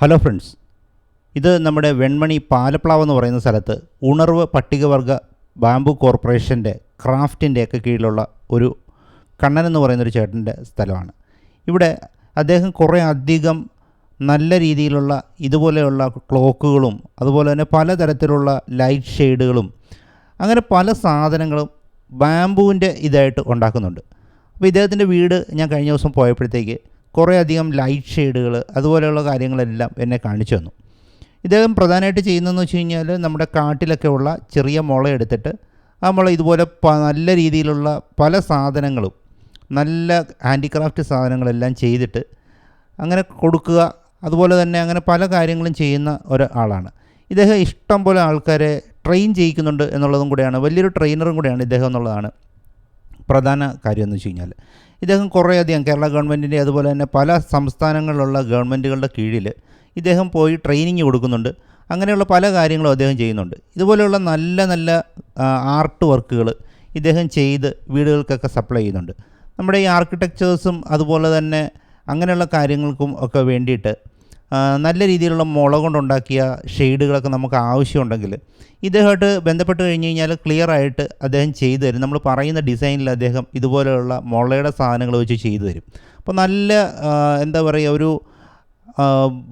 Hello friends, ഇത് നമ്മുടെ വെൺമണി പാലപ്ലാവ് എന്ന് പറയുന്ന സ്ഥലത്ത് ഉണർവ് പട്ടികവർഗ ബാംബു കോർപ്പറേഷൻ്റെ ക്രാഫ്റ്റിൻ്റെയൊക്കെ കീഴിലുള്ള ഒരു കണ്ണൻ എന്ന് പറയുന്നൊരു ചേട്ടൻ്റെ സ്ഥലമാണ്. ഇവിടെ അദ്ദേഹം കുറേ അധികം നല്ല രീതിയിലുള്ള ഇതുപോലെയുള്ള ക്ലോക്കുകളും അതുപോലെ തന്നെ പലതരത്തിലുള്ള ലൈറ്റ് ഷെയ്ഡുകളും അങ്ങനെ പല സാധനങ്ങളും ബാംബുവിൻ്റെ ഇതായിട്ട് ഉണ്ടാക്കുന്നുണ്ട്. അപ്പോൾ ഇദ്ദേഹത്തിൻ്റെ വീട് ഞാൻ കഴിഞ്ഞ ദിവസം പോയപ്പോഴത്തേക്ക് കുറേ അധികം ലൈറ്റ് ഷെയ്ഡുകൾ അതുപോലെയുള്ള കാര്യങ്ങളെല്ലാം എന്നെ കാണിച്ചു തന്നു. ഇദ്ദേഹം പ്രധാനമായിട്ട് ചെയ്യുന്നതെന്ന് വെച്ച് കഴിഞ്ഞാൽ നമ്മുടെ കാട്ടിലൊക്കെ ഉള്ള ചെറിയ മുള എടുത്തിട്ട് ആ മുള ഇതുപോലെ നല്ല രീതിയിലുള്ള പല സാധനങ്ങളും നല്ല ഹാൻഡിക്രാഫ്റ്റ് സാധനങ്ങളെല്ലാം ചെയ്തിട്ട് അങ്ങനെ കൊടുക്കുക. അതുപോലെ തന്നെ അങ്ങനെ പല കാര്യങ്ങളും ചെയ്യുന്ന ഒരാളാണ് ഇദ്ദേഹം. ഇഷ്ടം പോലെ ആൾക്കാരെ ട്രെയിൻ ചെയ്യിക്കുന്നുണ്ട് എന്നുള്ളതും കൂടെയാണ്, വലിയൊരു ട്രെയിനറും കൂടെയാണ് ഇദ്ദേഹം എന്നുള്ളതാണ് പ്രധാന കാര്യം എന്ന് വെച്ച് കഴിഞ്ഞാൽ. ഇദ്ദേഹം കുറേയധികം കേരള ഗവൺമെൻറ്റിൻ്റെ അതുപോലെ തന്നെ പല സംസ്ഥാനങ്ങളിലുള്ള ഗവൺമെൻറ്റുകളുടെ കീഴിൽ ഇദ്ദേഹം പോയി ട്രെയിനിങ് കൊടുക്കുന്നുണ്ട്. അങ്ങനെയുള്ള പല കാര്യങ്ങളും അദ്ദേഹം ചെയ്യുന്നുണ്ട്. ഇതുപോലെയുള്ള നല്ല നല്ല ആർട്ട് വർക്കുകൾ ഇദ്ദേഹം ചെയ്ത് വീടുകൾക്കൊക്കെ സപ്ലൈ ചെയ്യുന്നുണ്ട്. നമ്മുടെ ഈ ആർക്കിടെക്ചേഴ്സും അതുപോലെ തന്നെ അങ്ങനെയുള്ള കാര്യങ്ങൾക്കും ഒക്കെ വേണ്ടിയിട്ട് നല്ല രീതിയിലുള്ള മുള കൊണ്ടുണ്ടാക്കിയ ഷെയ്ഡുകളൊക്കെ നമുക്ക് ആവശ്യമുണ്ടെങ്കിൽ ഇദ്ദേഹമായിട്ട് ബന്ധപ്പെട്ട് കഴിഞ്ഞ് കഴിഞ്ഞാൽ ക്ലിയറായിട്ട് അദ്ദേഹം ചെയ്തു തരും. നമ്മൾ പറയുന്ന ഡിസൈനിൽ അദ്ദേഹം ഇതുപോലെയുള്ള മുളയുടെ സാധനങ്ങൾ വെച്ച് ചെയ്തു തരും. അപ്പോൾ നല്ല എന്താ പറയുക, ഒരു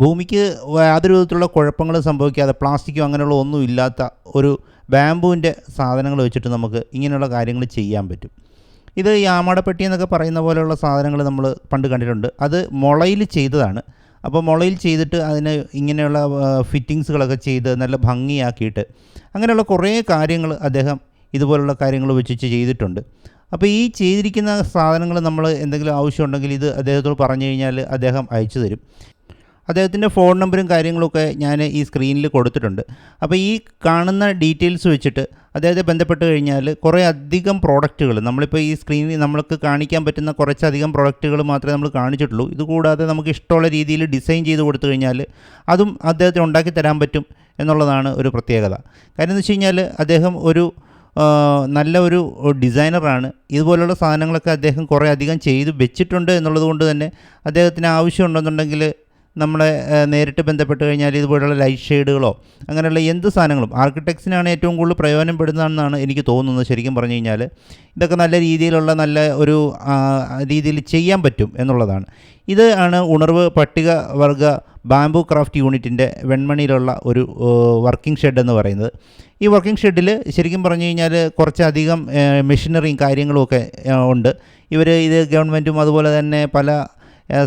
ഭൂമിക്ക് യാതൊരു വിധത്തിലുള്ള കുഴപ്പങ്ങളും സംഭവിക്കാതെ പ്ലാസ്റ്റിക്കോ അങ്ങനെയുള്ള ഒന്നും ഇല്ലാത്ത ഒരു ബാംബുവിൻ്റെ സാധനങ്ങൾ വെച്ചിട്ട് നമുക്ക് ഇങ്ങനെയുള്ള കാര്യങ്ങൾ ചെയ്യാൻ പറ്റും. ഇത് ഈ ആമാടപ്പെട്ടി എന്നൊക്കെ പറയുന്ന പോലെയുള്ള സാധനങ്ങൾ നമ്മൾ പണ്ട് കണ്ടിട്ടുണ്ട്. അത് മുളയിൽ ചെയ്തതാണ്. അപ്പോൾ മുളയിൽ ചെയ്തിട്ട് അതിന് ഇങ്ങനെയുള്ള ഫിറ്റിങ്സുകളൊക്കെ ചെയ്ത് നല്ല ഭംഗിയാക്കിയിട്ട് അങ്ങനെയുള്ള കുറേ കാര്യങ്ങൾ അദ്ദേഹം ഇതുപോലുള്ള കാര്യങ്ങൾ വെച്ച് ചെയ്തിട്ടുണ്ട്. അപ്പോൾ ഈ ചെയ്തിരിക്കുന്ന സാധനങ്ങൾ നമ്മൾ എന്തെങ്കിലും ആവശ്യമുണ്ടെങ്കിൽ ഇത് അദ്ദേഹത്തോട് പറഞ്ഞു കഴിഞ്ഞാൽ അദ്ദേഹം അയച്ചു തരും. അദ്ദേഹത്തിൻ്റെ ഫോൺ നമ്പറും കാര്യങ്ങളൊക്കെ ഞാൻ ഈ സ്ക്രീനിൽ കൊടുത്തിട്ടുണ്ട്. അപ്പോൾ ഈ കാണുന്ന ഡീറ്റെയിൽസ് വെച്ചിട്ട് അദ്ദേഹത്തെ ബന്ധപ്പെട്ട് കഴിഞ്ഞാൽ കുറേ അധികം പ്രോഡക്റ്റുകൾ നമ്മളിപ്പോൾ ഈ സ്ക്രീനിൽ നമ്മൾക്ക് കാണിക്കാൻ പറ്റുന്ന കുറച്ചധികം പ്രോഡക്റ്റുകൾ മാത്രമേ നമ്മൾ കാണിച്ചിട്ടുള്ളൂ. ഇതുകൂടാതെ നമുക്ക് ഇഷ്ടമുള്ള രീതിയിൽ ഡിസൈൻ ചെയ്ത് കൊടുത്തു കഴിഞ്ഞാൽ അതും അദ്ദേഹത്തിന് ഉണ്ടാക്കി തരാൻ പറ്റും എന്നുള്ളതാണ് ഒരു പ്രത്യേകത. കാര്യം എന്ന് വെച്ച് കഴിഞ്ഞാൽ അദ്ദേഹം ഒരു നല്ല ഒരു ഡിസൈനറാണ്. ഇതുപോലുള്ള സാധനങ്ങളൊക്കെ അദ്ദേഹം കുറേ അധികം ചെയ്ത് വെച്ചിട്ടുണ്ട് എന്നുള്ളത് കൊണ്ട് തന്നെ അദ്ദേഹത്തിന് ആവശ്യമുണ്ടെന്നുണ്ടെങ്കിൽ നമ്മളെ നേരിട്ട് ബന്ധപ്പെട്ട് കഴിഞ്ഞാൽ ഇതുപോലുള്ള ലൈറ്റ് ഷെയ്ഡുകളോ അങ്ങനെയുള്ള എന്ത് സാധനങ്ങളും ആർക്കിടെക്ട്സിനാണ് ഏറ്റവും കൂടുതൽ പ്രയോജനപ്പെടുന്നതെന്നാണ് എനിക്ക് തോന്നുന്നത്. ശരിക്കും പറഞ്ഞു കഴിഞ്ഞാൽ ഇതൊക്കെ നല്ല രീതിയിലുള്ള നല്ല ഒരു രീതിയിൽ ചെയ്യാൻ പറ്റും എന്നുള്ളതാണ്. ഇത് ആണ് ഉണർവ് പട്ടികവർഗ ബാംബു ക്രാഫ്റ്റ് യൂണിറ്റിൻ്റെ വെൺമണിയിലുള്ള ഒരു വർക്കിംഗ് ഷെഡ് എന്ന് പറയുന്നത്. ഈ വർക്കിംഗ് ഷെഡിൽ ശരിക്കും പറഞ്ഞു കഴിഞ്ഞാൽ കുറച്ചധികം മെഷീനറിയും കാര്യങ്ങളുമൊക്കെ ഉണ്ട്. ഇത് ഗവൺമെൻറ്റും അതുപോലെ തന്നെ പല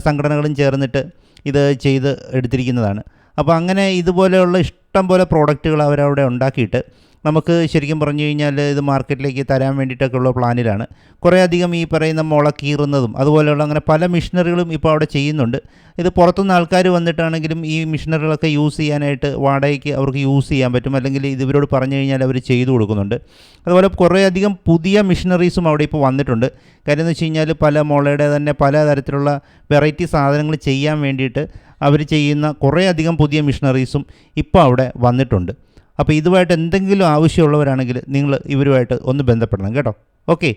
സംഘടനകളും ചേർന്നിട്ട് ഇത് ചെയ്ത് എടുത്തിരിക്കുന്നതാണ്. അപ്പോൾ അങ്ങനെ ഇതുപോലെയുള്ള ഇഷ്ടം പോലെ പ്രോഡക്റ്റുകൾ അവരവിടെ ഉണ്ടാക്കിയിട്ട് നമുക്ക് ശരിക്കും പറഞ്ഞു കഴിഞ്ഞാൽ ഇത് മാർക്കറ്റിലേക്ക് തരാൻ വേണ്ടിയിട്ടൊക്കെയുള്ള പ്ലാനിലാണ്. കുറേ അധികം ഈ പറയുന്ന മുള കീറുന്നതും അതുപോലെയുള്ള അങ്ങനെ പല മിഷനറികളും ഇപ്പോൾ അവിടെ ചെയ്യുന്നുണ്ട്. ഇത് പുറത്തുനിന്ന് ആൾക്കാർ വന്നിട്ടാണെങ്കിലും ഈ മിഷനറികളൊക്കെ യൂസ് ചെയ്യാനായിട്ട് വാടകയ്ക്ക് അവർക്ക് യൂസ് ചെയ്യാൻ പറ്റും. അല്ലെങ്കിൽ ഇത് ഇവരോട് പറഞ്ഞു കഴിഞ്ഞാൽ അവർ ചെയ്തു കൊടുക്കുന്നുണ്ട്. അതുപോലെ കുറേ അധികം പുതിയ മിഷനറീസും അവിടെ ഇപ്പോൾ വന്നിട്ടുണ്ട്. കാര്യം എന്ന് വെച്ച് കഴിഞ്ഞാൽ പല മുളയുടെ തന്നെ പലതരത്തിലുള്ള വെറൈറ്റി സാധനങ്ങൾ ചെയ്യാൻ വേണ്ടിയിട്ട് അവർ ചെയ്യുന്ന കുറേ അധികം പുതിയ മിഷനറീസും ഇപ്പോൾ അവിടെ വന്നിട്ടുണ്ട്. അപ്പോൾ ഇതുമായിട്ട് എന്തെങ്കിലും ആവശ്യമുള്ളവരാണെങ്കിൽ നിങ്ങൾ ഇവരുമായിട്ട് ഒന്ന് ബന്ധപ്പെടണം കേട്ടോ. ഓക്കെ.